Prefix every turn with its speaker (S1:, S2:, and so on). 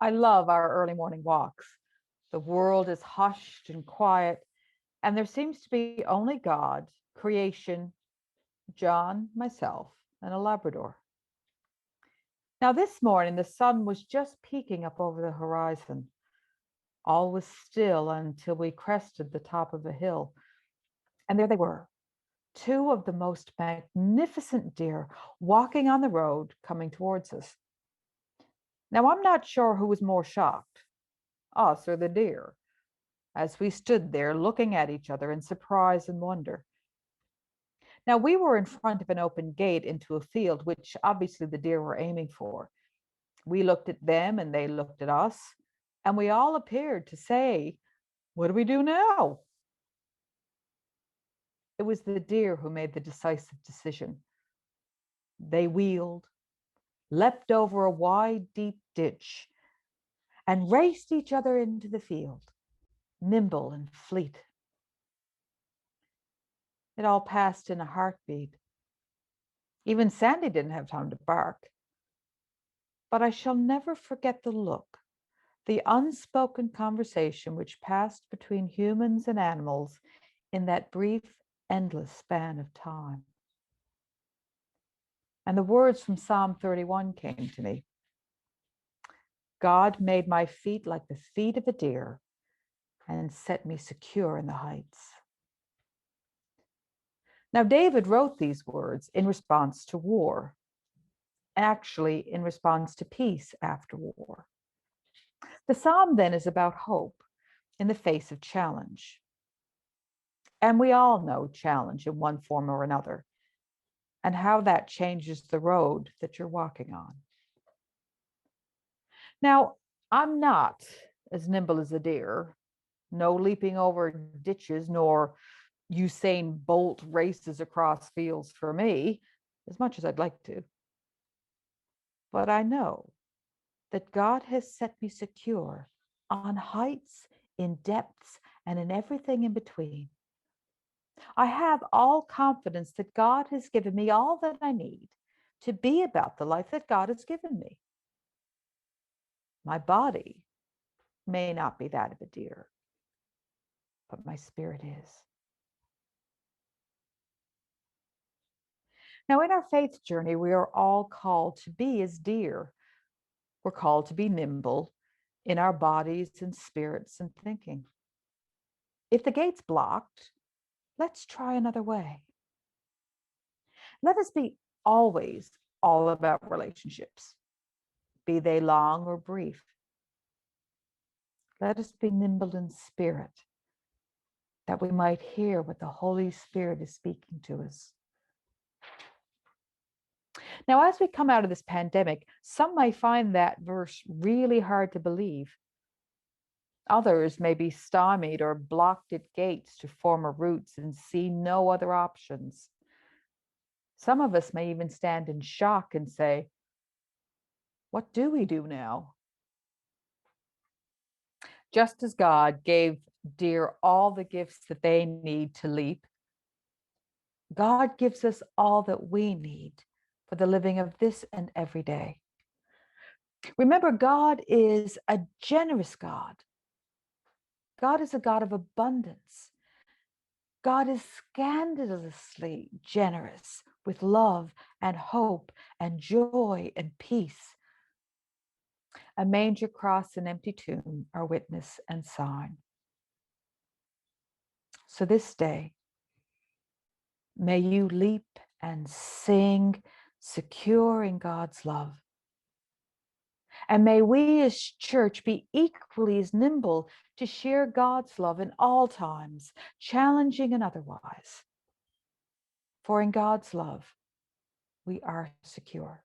S1: I love our early morning walks. The world is hushed and quiet, and there seems to be only God, creation, John, myself, and a Labrador. Now, this morning, the sun was just peeking up over the horizon. All was still until we crested the top of a hill. And there they were, two of the most magnificent deer walking on the road coming towards us. Now, I'm not sure who was more shocked, us or the deer, as we stood there looking at each other in surprise and wonder. Now, we were in front of an open gate into a field, which obviously the deer were aiming for. We looked at them and they looked at us, and we all appeared to say, "What do we do now?" It was the deer who made the decisive decision. They wheeled, leapt over a wide, deep ditch, and raced each other into the field, nimble and fleet. It all passed in a heartbeat. Even Sandy didn't have time to bark. But I shall never forget the look, the unspoken conversation which passed between humans and animals in that brief, endless span of time. And the words from Psalm 31 came to me. God made my feet like the feet of a deer and set me secure in the heights. Now, David wrote these words in response to war, actually in response to peace after war. The psalm then is about hope in the face of challenge. And we all know challenge in one form or another, and how that changes the road that you're walking on. Now, I'm not as nimble as a deer, no leaping over ditches, nor Usain Bolt races across fields for me, as much as I'd like to. But I know that God has set me secure on heights, in depths, and in everything in between. I have all confidence that God has given me all that I need to be about the life that God has given me. My body may not be that of a deer, but my spirit is. Now, in our faith journey, we are all called to be as deer. We're called to be nimble in our bodies and spirits and thinking. If the gate's blocked, let's try another way. Let us be always all about relationships, be they long or brief. Let us be nimble in spirit, that we might hear what the Holy Spirit is speaking to us. Now, as we come out of this pandemic, some may find that verse really hard to believe. Others may be stymied or blocked at gates to former routes and see no other options. Some of us may even stand in shock and say, "What do we do now?" Just as God gave deer all the gifts that they need to leap, God gives us all that we need for the living of this and every day. Remember, God is a generous God. God is a God of abundance. God is scandalously generous with love and hope and joy and peace. A manger cross and empty tomb are witness and sign. So this day, may you leap and sing, secure in God's love. And may we as church be equally as nimble to share God's love in all times, challenging and otherwise. For in God's love, we are secure.